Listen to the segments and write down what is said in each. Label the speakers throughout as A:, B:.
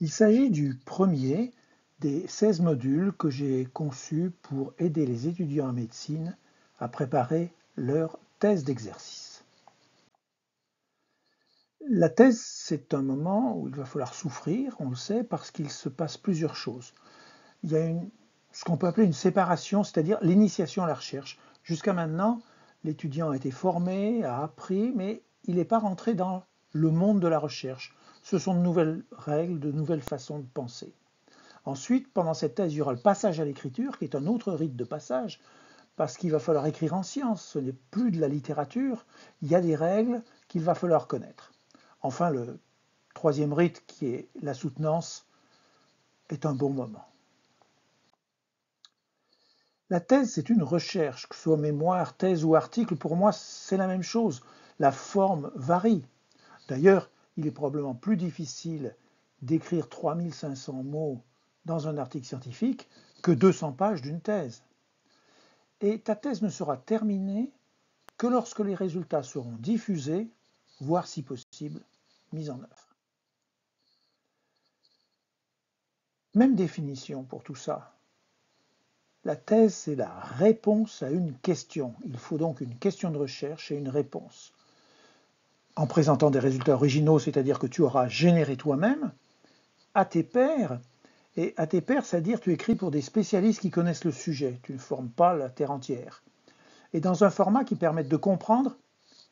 A: Il s'agit du premier des 16 modules que j'ai conçus pour aider les étudiants en médecine à préparer leur thèse d'exercice. La thèse, c'est un moment où il va falloir souffrir, on le sait, parce qu'il se passe plusieurs choses. Il y a ce qu'on peut appeler une séparation, c'est-à-dire l'initiation à la recherche. Jusqu'à maintenant, l'étudiant a été formé, a appris, mais il n'est pas rentré dans le monde de la recherche. Ce sont de nouvelles règles, de nouvelles façons de penser. Ensuite, pendant cette thèse, il y aura le passage à l'écriture, qui est un autre rite de passage, parce qu'il va falloir écrire en science, ce n'est plus de la littérature, il y a des règles qu'il va falloir connaître. Enfin, le troisième rite, qui est la soutenance, est un bon moment. La thèse, c'est une recherche, que ce soit mémoire, thèse ou article, pour moi, c'est la même chose. La forme varie. D'ailleurs, il est probablement plus difficile d'écrire 3500 mots dans un article scientifique que 200 pages d'une thèse. Et ta thèse ne sera terminée que lorsque les résultats seront diffusés, voire si possible, mis en œuvre. Même définition pour tout ça. La thèse, c'est la réponse à une question. Il faut donc une question de recherche et une réponse. En présentant des résultats originaux, c'est-à-dire que tu auras généré toi-même, à tes pairs, et à tes pairs, c'est-à-dire que tu écris pour des spécialistes qui connaissent le sujet, tu ne formes pas la terre entière. Et dans un format qui permette de comprendre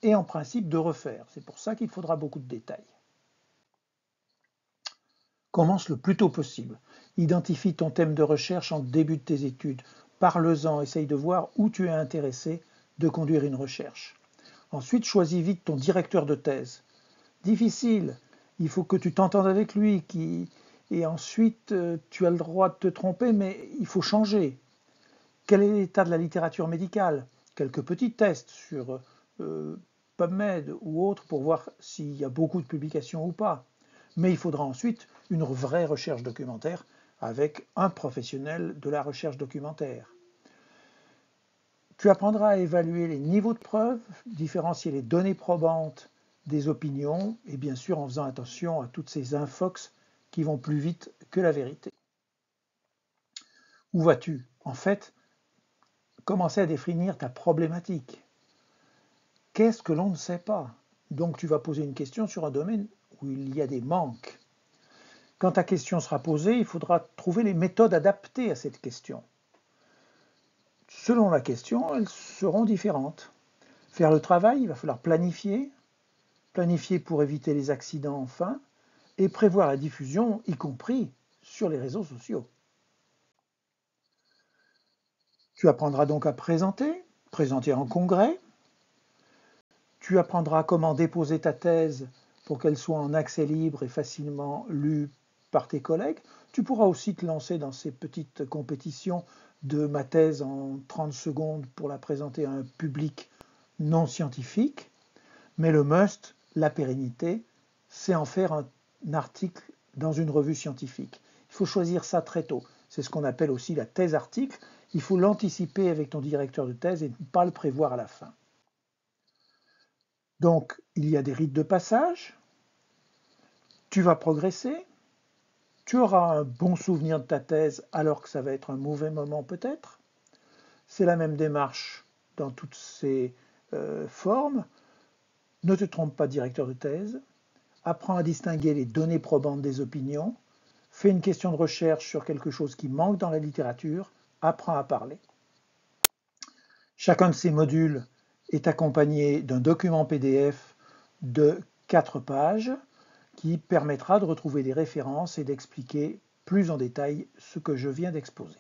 A: et en principe de refaire. C'est pour ça qu'il faudra beaucoup de détails. Commence le plus tôt possible. Identifie ton thème de recherche en début de tes études. Parle-en, essaye de voir où tu es intéressé de conduire une recherche. Ensuite, choisis vite ton directeur de thèse. Difficile, il faut que tu t'entendes avec lui. Et ensuite, tu as le droit de te tromper, mais il faut changer. Quel est l'état de la littérature médicale? Quelques petits tests sur PubMed ou autres pour voir s'il y a beaucoup de publications ou pas. Mais il faudra ensuite une vraie recherche documentaire avec un professionnel de la recherche documentaire. Tu apprendras à évaluer les niveaux de preuve, différencier les données probantes des opinions et bien sûr en faisant attention à toutes ces infox qui vont plus vite que la vérité. Où vas-tu? En fait, commencer à définir ta problématique. Qu'est-ce que l'on ne sait pas? Donc tu vas poser une question sur un domaine où il y a des manques. Quand ta question sera posée, il faudra trouver les méthodes adaptées à cette question. Selon la question, elles seront différentes. Faire le travail, il va falloir planifier pour éviter les accidents enfin, et prévoir la diffusion, y compris sur les réseaux sociaux. Tu apprendras donc à présenter en congrès. Tu apprendras comment déposer ta thèse pour qu'elle soit en accès libre et facilement lue par tes collègues. Tu pourras aussi te lancer dans ces petites compétitions de ma thèse en 30 secondes pour la présenter à un public non scientifique. Mais le must, la pérennité, c'est en faire un article dans une revue scientifique. Il faut choisir ça très tôt. C'est ce qu'on appelle aussi la thèse article. Il faut l'anticiper avec ton directeur de thèse et ne pas le prévoir à la fin. Donc, il y a des rites de passage, tu vas progresser, tu auras un bon souvenir de ta thèse alors que ça va être un mauvais moment peut-être. C'est la même démarche dans toutes ces formes. Ne te trompe pas, directeur de thèse. Apprends à distinguer les données probantes des opinions. Fais une question de recherche sur quelque chose qui manque dans la littérature. Apprends à parler. Chacun de ces modules est accompagné d'un document PDF de 4 pages qui permettra de retrouver des références et d'expliquer plus en détail ce que je viens d'exposer.